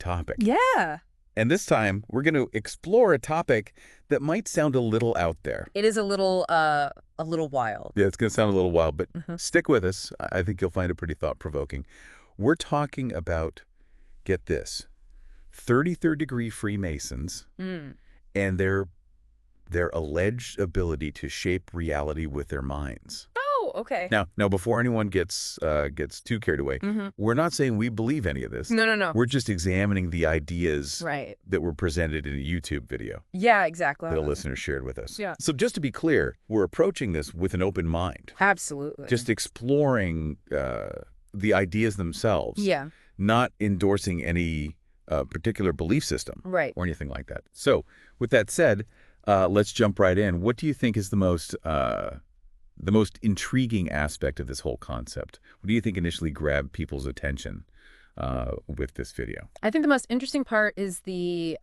topic. Yeah. And this time, we're going to explore a topic that might sound a little out there. It is a little wild. Yeah, it's going to sound a little wild, but Mhm. stick with us. I think you'll find it pretty thought-provoking. We're talking about, get this, 33rd degree Freemasons and their alleged ability to shape reality with their minds. Oh, okay. Now, before anyone gets too carried away, we're not saying we believe any of this. No. We're just examining the ideas Right. that were presented in a YouTube video Yeah, exactly. that a listener shared with us. Yeah. So just to be clear, we're approaching this with an open mind. Absolutely. Just exploring the ideas themselves. Yeah. Not endorsing any particular belief system. Right. Or anything like that. So with that said, let's jump right in. What do you think is the most intriguing aspect of this whole concept? What do you think initially grabbed people's attention with this video? I think the most interesting part is the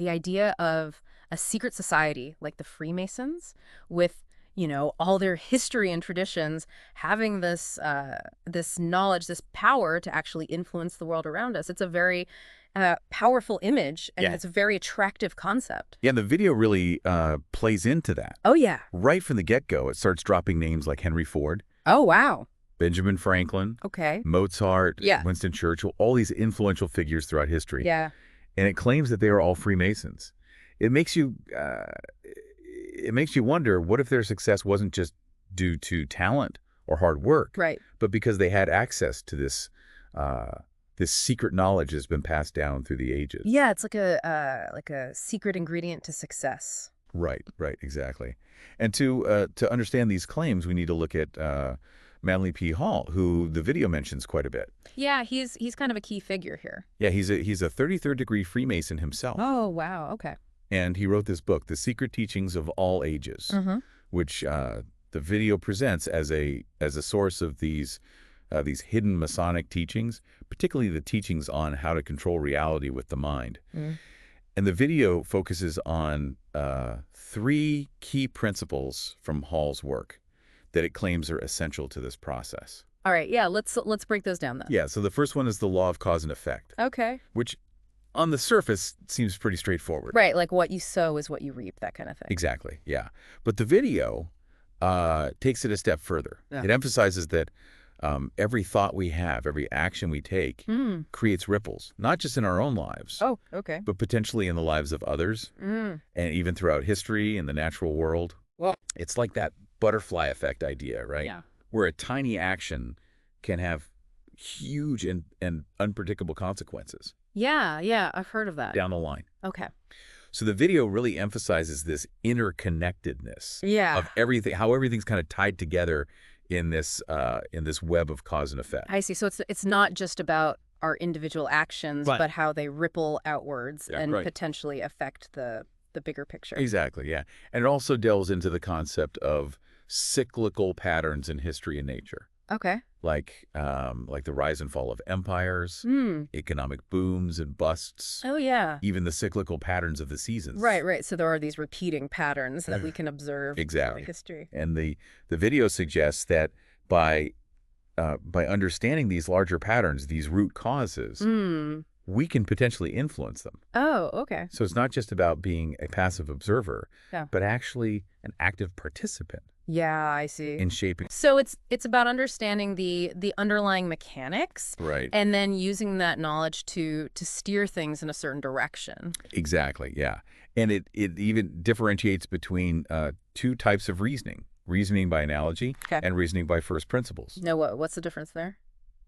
idea of a secret society like the Freemasons, with all their history and traditions, having this knowledge, this power to actually influence the world around us. It's a very powerful image, and it's a very attractive concept. Yeah, and the video really plays into that. Oh, yeah. Right from the get-go, it starts dropping names like Henry Ford. Oh, wow. Benjamin Franklin. Okay. Mozart. Yeah. Winston Churchill. All these influential figures throughout history. Yeah. And it claims that they are all Freemasons. It makes you wonder, what if their success wasn't just due to talent or hard work, Right. but because they had access to this secret knowledge that's been passed down through the ages. Yeah, it's like a secret ingredient to success. Right, exactly. And to understand these claims, we need to look at Manley P. Hall, who the video mentions quite a bit. Yeah, he's kind of a key figure here. Yeah, he's a 33rd degree Freemason himself. Oh, wow. Okay. And he wrote this book, The Secret Teachings of All Ages, which the video presents as a source of these hidden Masonic teachings, particularly the teachings on how to control reality with the mind. And the video focuses on 3 key principles from Hall's work that it claims are essential to this process. All right. Yeah, let's break those down then. Yeah, so the first one is the law of cause and effect. Okay. Which on the surface seems pretty straightforward. Right, like what you sow is what you reap, that kind of thing. Exactly, yeah. But the video takes it a step further. Yeah. It emphasizes that every thought we have, every action we take creates ripples, not just in our own lives, Oh, okay. but potentially in the lives of others, and even throughout history and the natural world. Well, It's like that butterfly effect idea, right? Yeah. Where a tiny action can have huge and unpredictable consequences yeah, I've heard of that. down the line. Okay. So the video really emphasizes this interconnectedness Yeah. of everything, how everything's kind of tied together in this web of cause and effect. I see. So it's not just about our individual actions, Right. but how they ripple outwards Yeah, and right. potentially affect the bigger picture. Exactly, yeah. And it also delves into the concept of cyclical patterns in history and nature, Okay. like the rise and fall of empires, economic booms and busts, Oh, yeah. even the cyclical patterns of the seasons. Right. So there are these repeating patterns that we can observe Exactly. throughout history. And the video suggests that by understanding these larger patterns, these root causes, we can potentially influence them. Oh, okay. So it's not just about being a passive observer, Yeah. but actually an active participant Yeah, I see. in shaping. So it's about understanding the underlying mechanics Right. and then using that knowledge to steer things in a certain direction. Exactly, yeah. And it even differentiates between 2 types of reasoning by analogy Okay. and reasoning by first principles. No, what's the difference there?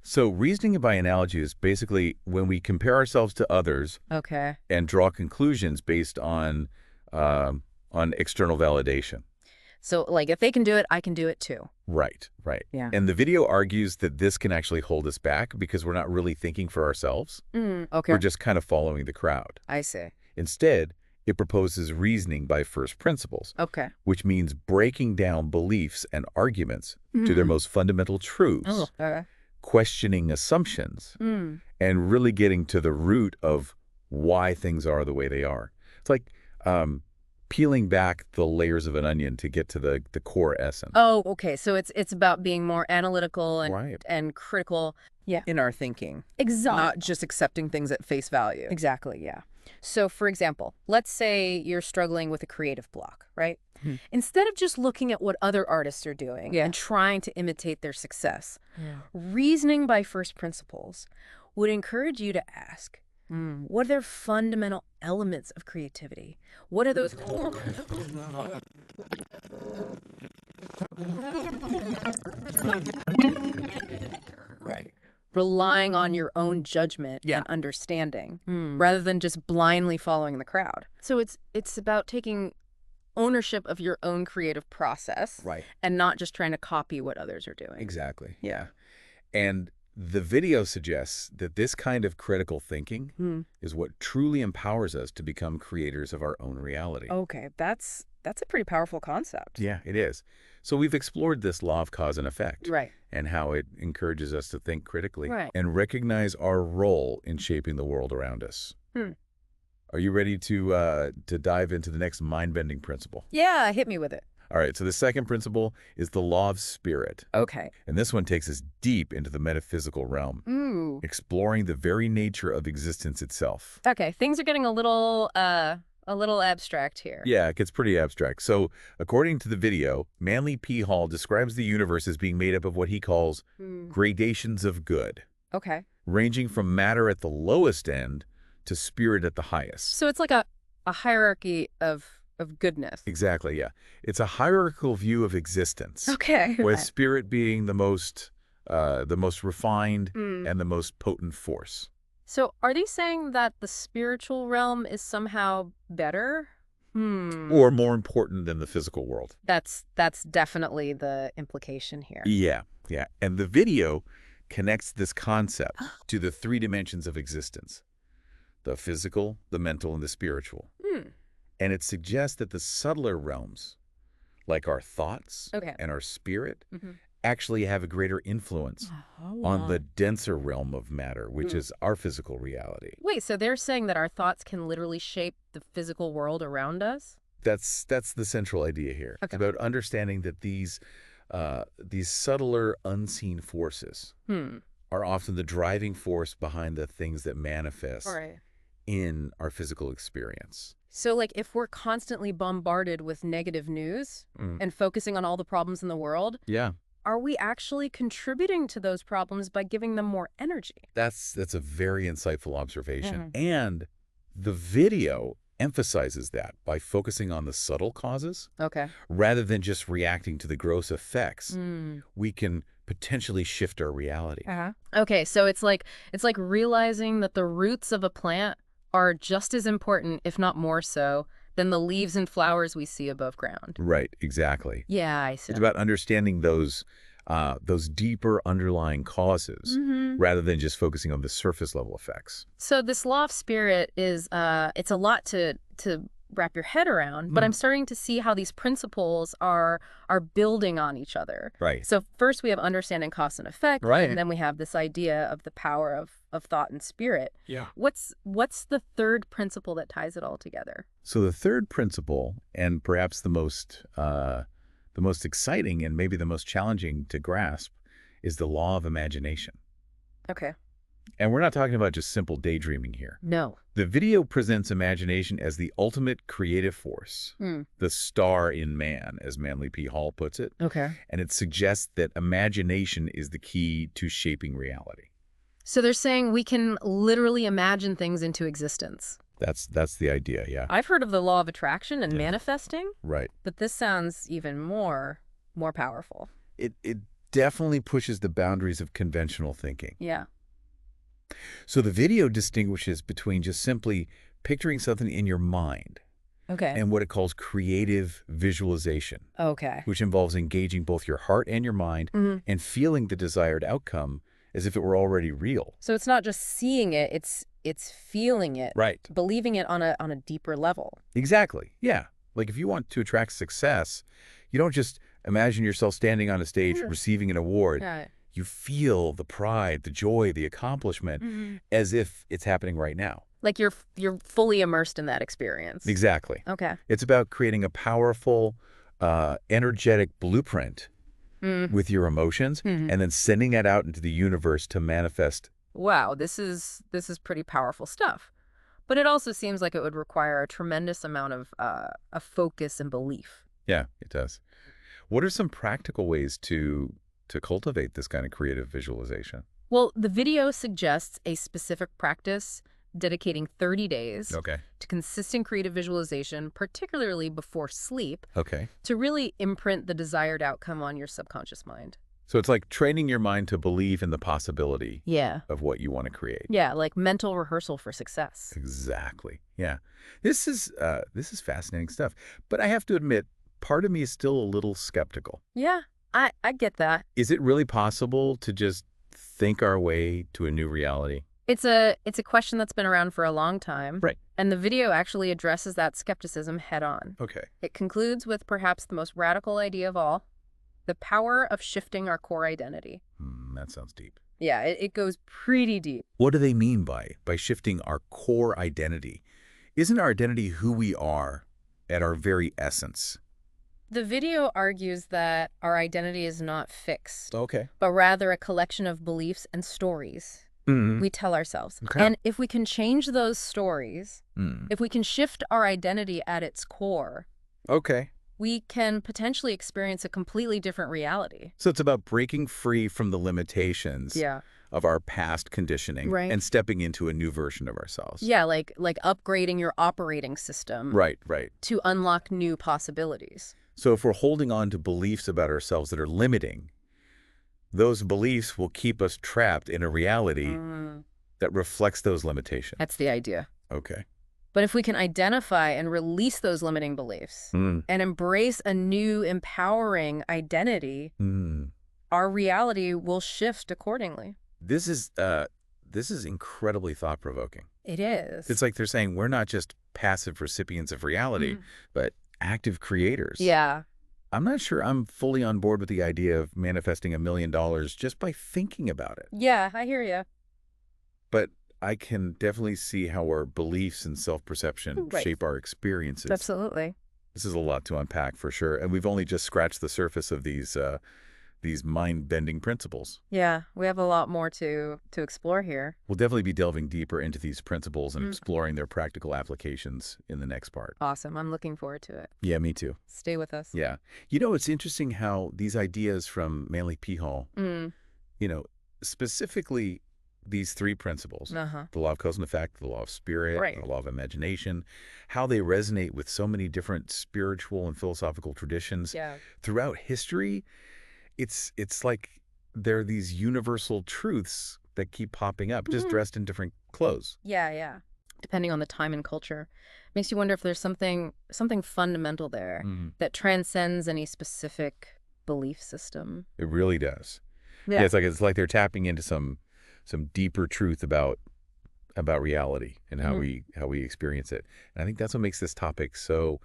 So reasoning by analogy is basically when we compare ourselves to others Okay. and draw conclusions based on external validation. So, like, if they can do it, I can do it too. Right. Yeah. And the video argues that this can actually hold us back because we're not really thinking for ourselves. Okay. We're just kind of following the crowd. I see. Instead, it proposes reasoning by first principles, Okay. which means breaking down beliefs and arguments to their most fundamental truths, Oh, okay. questioning assumptions, and really getting to the root of why things are the way they are. It's like peeling back the layers of an onion to get to the core essence. Oh, okay. So it's about being more analytical and Right. and critical in our thinking. Exactly. Not just accepting things at face value. Exactly, yeah. So, for example, let's say you're struggling with a creative block, right? Instead of just looking at what other artists are doing and trying to imitate their success, reasoning by first principles would encourage you to ask, what are their fundamental elements of creativity? What are those... Right. Relying on your own judgment and understanding rather than just blindly following the crowd. So it's about taking ownership of your own creative process and not just trying to copy what others are doing. Exactly. Yeah. And the video suggests that this kind of critical thinking is what truly empowers us to become creators of our own reality. Okay, that's a pretty powerful concept. Yeah, it is. So we've explored this law of cause and effect and how it encourages us to think critically and recognize our role in shaping the world around us. Are you ready to dive into the next mind-bending principle? Yeah, hit me with it. All right, so the second principle is the law of spirit. Okay. And this one takes us deep into the metaphysical realm, exploring the very nature of existence itself. Okay, things are getting a little abstract here. Yeah, it gets pretty abstract. So, according to the video, Manley P. Hall describes the universe as being made up of what he calls gradations of good. Okay. Ranging from matter at the lowest end to spirit at the highest. So it's like a hierarchy of goodness. Exactly, yeah. It's a hierarchical view of existence. Okay. With spirit being the most refined and the most potent force. So are they saying that the spiritual realm is somehow better? Or more important than the physical world. That's definitely the implication here. Yeah. And the video connects this concept to the three dimensions of existence. The physical, the mental, and the spiritual. And it suggests that the subtler realms, like our thoughts and our spirit, actually have a greater influence on the denser realm of matter, which is our physical reality. Wait, so they're saying that our thoughts can literally shape the physical world around us? That's the central idea here. It's about understanding that these subtler, unseen forces are often the driving force behind the things that manifest in our physical experience. So, like, if we're constantly bombarded with negative news and focusing on all the problems in the world, are we actually contributing to those problems by giving them more energy? That's a very insightful observation. And the video emphasizes that by focusing on the subtle causes. Rather than just reacting to the gross effects, we can potentially shift our reality. Okay, so it's like realizing that the roots of a plant are just as important, if not more so, than the leaves and flowers we see above ground. Right, exactly. Yeah, I see. It's about understanding those deeper underlying causes rather than just focusing on the surface level effects. So this law of spirit is it's a lot to wrap your head around, but I'm starting to see how these principles are building on each other. So first we have understanding cause and effect, and then we have this idea of the power of thought and spirit. What's the third principle that ties it all together? So the third principle, and perhaps the most exciting and maybe the most challenging to grasp, is the law of imagination. And we're not talking about just simple daydreaming here. No. The video presents imagination as the ultimate creative force, the star in man, as Manley P. Hall puts it. And it suggests that imagination is the key to shaping reality. So they're saying we can literally imagine things into existence. That's the idea, yeah. I've heard of the law of attraction and manifesting. Right. But this sounds even more powerful. It definitely pushes the boundaries of conventional thinking. Yeah. So the video distinguishes between just simply picturing something in your mind and what it calls creative visualization, which involves engaging both your heart and your mind and feeling the desired outcome as if it were already real. So it's not just seeing it, it's feeling it, believing it on a deeper level. Exactly, yeah. Like if you want to attract success, you don't just imagine yourself standing on a stage receiving an award. You feel the pride, the joy, the accomplishment as if it's happening right now. Like you're fully immersed in that experience. Exactly. It's about creating a powerful, energetic blueprint with your emotions and then sending that out into the universe to manifest. Wow, this is pretty powerful stuff. But it also seems like it would require a tremendous amount of focus and belief. Yeah, it does. What are some practical ways to cultivate this kind of creative visualization? Well, the video suggests a specific practice dedicating 30 days to consistent creative visualization, particularly before sleep, to really imprint the desired outcome on your subconscious mind. So it's like training your mind to believe in the possibility of what you want to create. Yeah, like mental rehearsal for success. Exactly. Yeah. This is fascinating stuff. But I have to admit, part of me is still a little skeptical. Yeah, I get that. Is it really possible to just think our way to a new reality? It's a question that's been around for a long time. Right. And the video actually addresses that skepticism head on. It concludes with perhaps the most radical idea of all, the power of shifting our core identity. That sounds deep. Yeah, it goes pretty deep. What do they mean by shifting our core identity? Isn't our identity who we are at our very essence? The video argues that our identity is not fixed, but rather a collection of beliefs and stories we tell ourselves. And if we can change those stories, if we can shift our identity at its core, we can potentially experience a completely different reality. So it's about breaking free from the limitations of our past conditioning and stepping into a new version of ourselves. Yeah, like upgrading your operating system to unlock new possibilities. So if we're holding on to beliefs about ourselves that are limiting, those beliefs will keep us trapped in a reality that reflects those limitations. That's the idea. Okay. But if we can identify and release those limiting beliefs and embrace a new empowering identity, our reality will shift accordingly. This is incredibly thought-provoking. It is. It's like they're saying we're not just passive recipients of reality, but active creators. Yeah. I'm not sure I'm fully on board with the idea of manifesting $1 million just by thinking about it. Yeah, I hear you. But I can definitely see how our beliefs and self-perception shape our experiences. Absolutely. This is a lot to unpack for sure, and we've only just scratched the surface of these mind-bending principles. Yeah, we have a lot more to explore here. We'll definitely be delving deeper into these principles and exploring their practical applications in the next part. Awesome. I'm looking forward to it. Yeah, me too. Stay with us. Yeah. You know, it's interesting how these ideas from Manley P. Hall, specifically these three principles, the law of cause and effect, the law of spirit, the law of imagination, how they resonate with so many different spiritual and philosophical traditions throughout history. It's like there are these universal truths that keep popping up, just dressed in different clothes. Yeah. Depending on the time and culture. Makes you wonder if there's something fundamental there that transcends any specific belief system. It really does. Yeah, it's like they're tapping into some deeper truth about reality and how we experience it. And I think that's what makes this topic so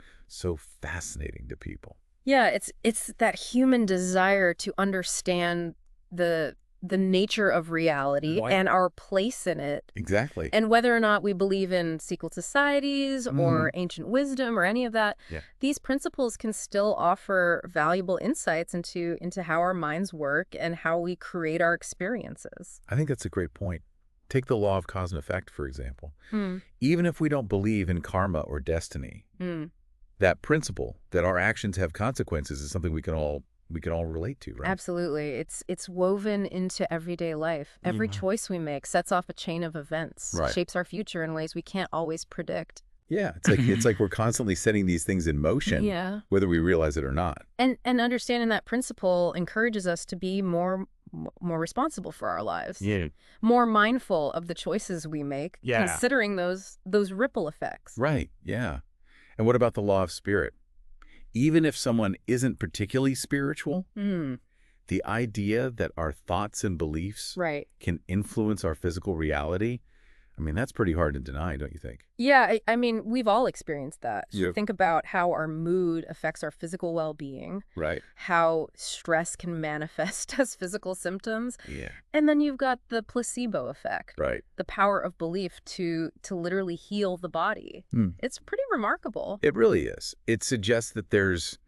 fascinating to people. Yeah, it's that human desire to understand the nature of reality and our place in it. Exactly. And whether or not we believe in secret societies or ancient wisdom or any of that, these principles can still offer valuable insights into how our minds work and how we create our experiences. I think that's a great point. Take the law of cause and effect, for example. Even if we don't believe in karma or destiny, that principle that our actions have consequences is something we can all relate to, right? Absolutely. It's woven into everyday life. Every choice we make sets off a chain of events, shapes our future in ways we can't always predict. Yeah, it's like we're constantly setting these things in motion, whether we realize it or not. And understanding that principle encourages us to be more responsible for our lives. Yeah. More mindful of the choices we make, considering those ripple effects. Right. Yeah. And what about the law of spirit? Even if someone isn't particularly spiritual, the idea that our thoughts and beliefs can influence our physical reality, I mean, that's pretty hard to deny, don't you think? Yeah, I mean, we've all experienced that. Think about how our mood affects our physical well-being. Right. How stress can manifest as physical symptoms. Yeah. And then you've got the placebo effect. Right. The power of belief to literally heal the body. It's pretty remarkable. It really is. It suggests that there's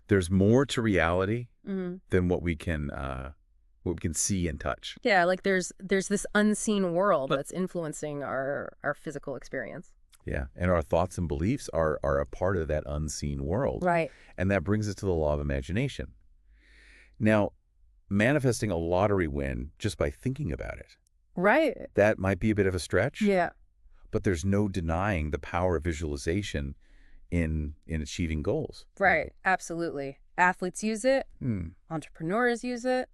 There's more to reality Mm-hmm. than what we can see and touch. Yeah, like there's this unseen world that's influencing our physical experience. Yeah, and our thoughts and beliefs are a part of that unseen world. Right. And that brings us to the law of imagination. Now, manifesting a lottery win just by thinking about it, Right. that might be a bit of a stretch. Yeah. But there's no denying the power of visualization in achieving goals. Right. Absolutely. Athletes use it. Entrepreneurs use it.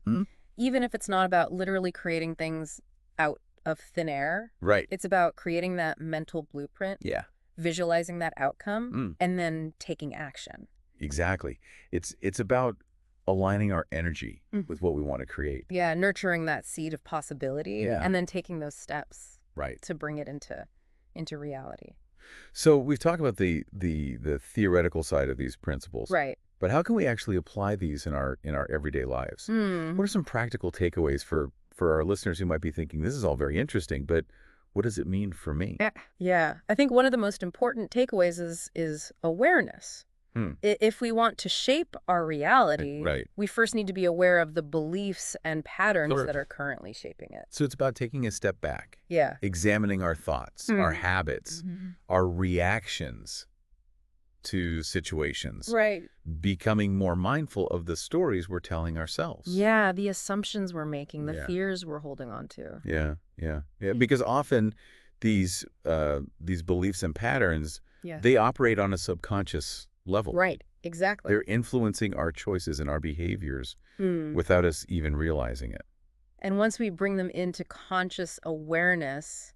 Even if it's not about literally creating things out of thin air. Right. It's about creating that mental blueprint, Yeah. visualizing that outcome, and then taking action. Exactly. It's about aligning our energy with what we want to create. Yeah, nurturing that seed of possibility and then taking those steps Right. to bring it into reality. So we've talked about the theoretical side of these principles. Right. But how can we actually apply these in our everyday lives? What are some practical takeaways for our listeners who might be thinking, this is all very interesting, but what does it mean for me? Yeah. I think one of the most important takeaways is awareness. If we want to shape our reality, we first need to be aware of the beliefs and patterns that are currently shaping it. So it's about taking a step back. Yeah. Examining our thoughts, our habits, our reactions to situations. Right. Becoming more mindful of the stories we're telling ourselves. Yeah, the assumptions we're making, the fears we're holding on to. Yeah. Because often these beliefs and patterns, Yeah. they operate on a subconscious level. Right, exactly. They're influencing our choices and our behaviors without us even realizing it. And once we bring them into conscious awareness,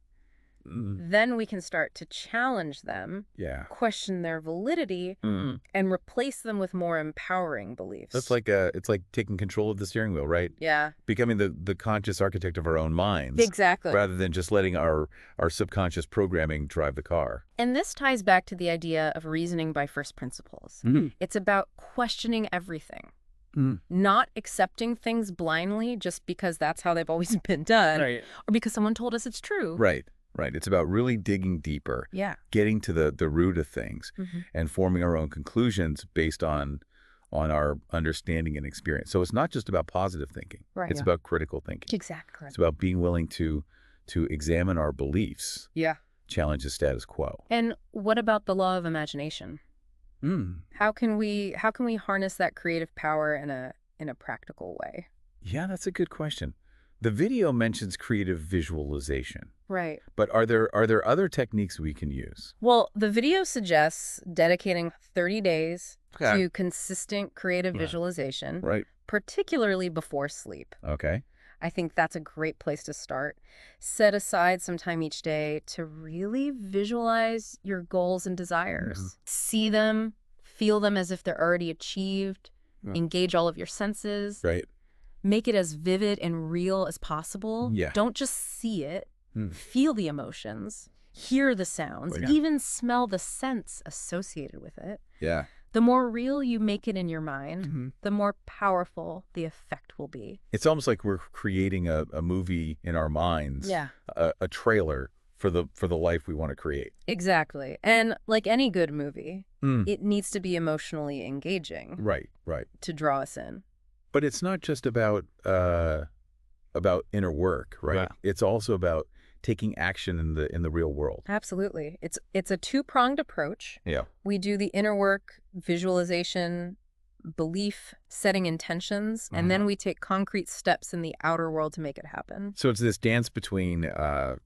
then we can start to challenge them, question their validity, and replace them with more empowering beliefs. That's like it's like taking control of the steering wheel, right? Yeah. Becoming the conscious architect of our own minds. Exactly. Rather than just letting our subconscious programming drive the car. And this ties back to the idea of reasoning by first principles. It's about questioning everything. Not accepting things blindly just because that's how they've always been done, or because someone told us it's true. Right. It's about really digging deeper, getting to the root of things, and forming our own conclusions based on our understanding and experience. So it's not just about positive thinking. Right. It's about critical thinking. Exactly. It's about being willing to examine our beliefs, challenge the status quo. And what about the law of imagination? How can we harness that creative power in a practical way? Yeah, that's a good question. The video mentions creative visualization. Right. But are there other techniques we can use? Well, the video suggests dedicating 30 days to consistent creative visualization, particularly before sleep. Okay. I think that's a great place to start. Set aside some time each day to really visualize your goals and desires. See them, feel them as if they're already achieved, engage all of your senses. Right. Make it as vivid and real as possible. Yeah. Don't just see it. Feel the emotions, hear the sounds, even smell the scents associated with it. Yeah. The more real you make it in your mind, the more powerful the effect will be. It's almost like we're creating a movie in our minds. Yeah. A trailer for the life we want to create. Exactly. And like any good movie, it needs to be emotionally engaging. Right. To draw us in. But it's not just about inner work, right? It's also about taking action in the real world. Absolutely. It's a two-pronged approach. Yeah. We do the inner work, visualization, belief, setting intentions, and then we take concrete steps in the outer world to make it happen. So it's this dance between the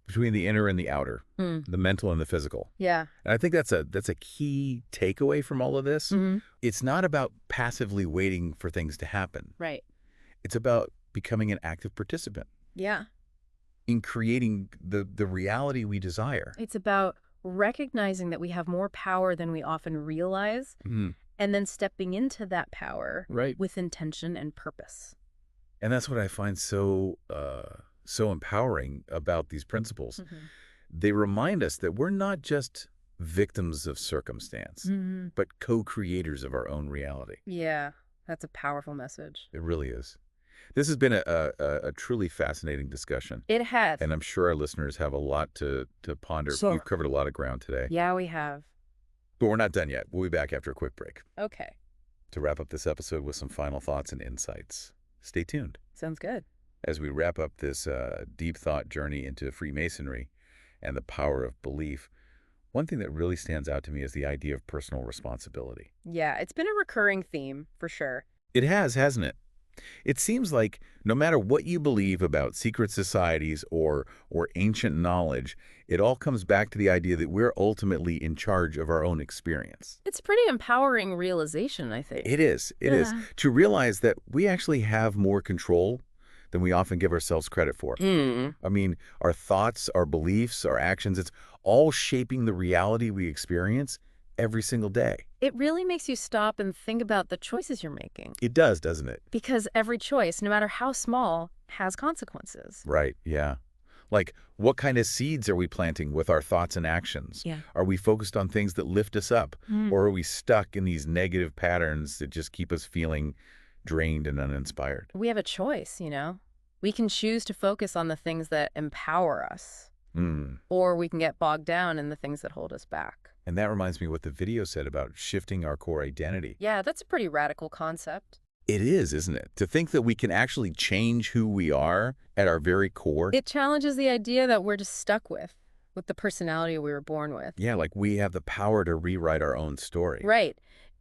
inner and the outer, the mental and the physical. Yeah. And I think that's a key takeaway from all of this. It's not about passively waiting for things to happen. Right. It's about becoming an active participant. Yeah. In creating the reality we desire. It's about recognizing that we have more power than we often realize, and then stepping into that power with intention and purpose. And that's what I find so empowering about these principles. They remind us that we're not just victims of circumstance, but co-creators of our own reality. Yeah, that's a powerful message. It really is. This has been a truly fascinating discussion. It has. And I'm sure our listeners have a lot to ponder. We've covered a lot of ground today. Yeah, we have. But we're not done yet. We'll be back after a quick break. Okay. to wrap up this episode with some final thoughts and insights. Stay tuned Sounds good. as we wrap up this deep thought journey into Freemasonry and the power of belief. One thing that really stands out to me is the idea of personal responsibility. Yeah, it's been a recurring theme, for sure. It has, hasn't it? It seems like no matter what you believe about secret societies or ancient knowledge, it all comes back to the idea that we're ultimately in charge of our own experience. It's a pretty empowering realization, I think. It is. It is. To realize that we actually have more control than we often give ourselves credit for. I mean, our thoughts, our beliefs, our actions, it's all shaping the reality we experience every single day. It really makes you stop and think about the choices you're making. It does, doesn't it? Because every choice, no matter how small, has consequences. Right, yeah. Like, what kind of seeds are we planting with our thoughts and actions? Yeah. Are we focused on things that lift us up? Or are we stuck in these negative patterns that just keep us feeling drained and uninspired? We have a choice, you know? We can choose to focus on the things that empower us. Or we can get bogged down in the things that hold us back. And that reminds me of what the video said about shifting our core identity. Yeah, that's a pretty radical concept. It is, isn't it? To think that we can actually change who we are at our very core. It challenges the idea that we're just stuck with the personality we were born with. Yeah, like we have the power to rewrite our own story. Right.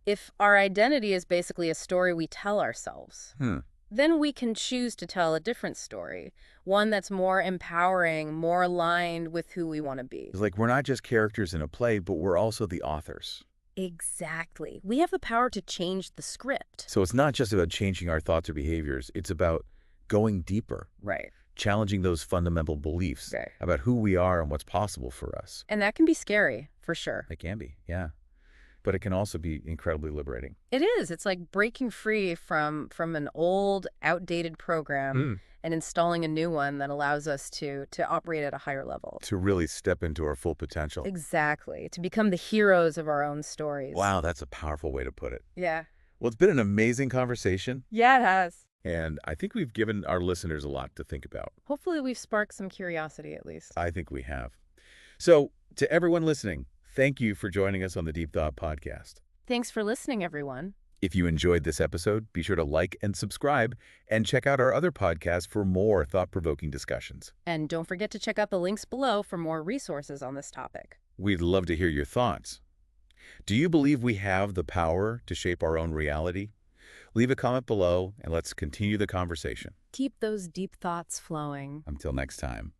If our identity is basically a story we tell ourselves, then we can choose to tell a different story, one that's more empowering, more aligned with who we want to be. It's like we're not just characters in a play, but we're also the authors. Exactly. We have the power to change the script. So it's not just about changing our thoughts or behaviors. It's about going deeper. Right. Challenging those fundamental beliefs about who we are and what's possible for us. And that can be scary, for sure. It can be, yeah. But it can also be incredibly liberating. It is. It's like breaking free from an old, outdated program and installing a new one that allows us to operate at a higher level. To really step into our full potential. Exactly. To become the heroes of our own stories. Wow, that's a powerful way to put it. Yeah. Well, it's been an amazing conversation. Yeah, it has. And I think we've given our listeners a lot to think about. Hopefully we've sparked some curiosity, at least. I think we have. So, to everyone listening, thank you for joining us on the Deep Thought Podcast. Thanks for listening, everyone. If you enjoyed this episode, be sure to like and subscribe and check out our other podcasts for more thought-provoking discussions. And don't forget to check out the links below for more resources on this topic. We'd love to hear your thoughts. Do you believe we have the power to shape our own reality? Leave a comment below and let's continue the conversation. Keep those deep thoughts flowing. Until next time.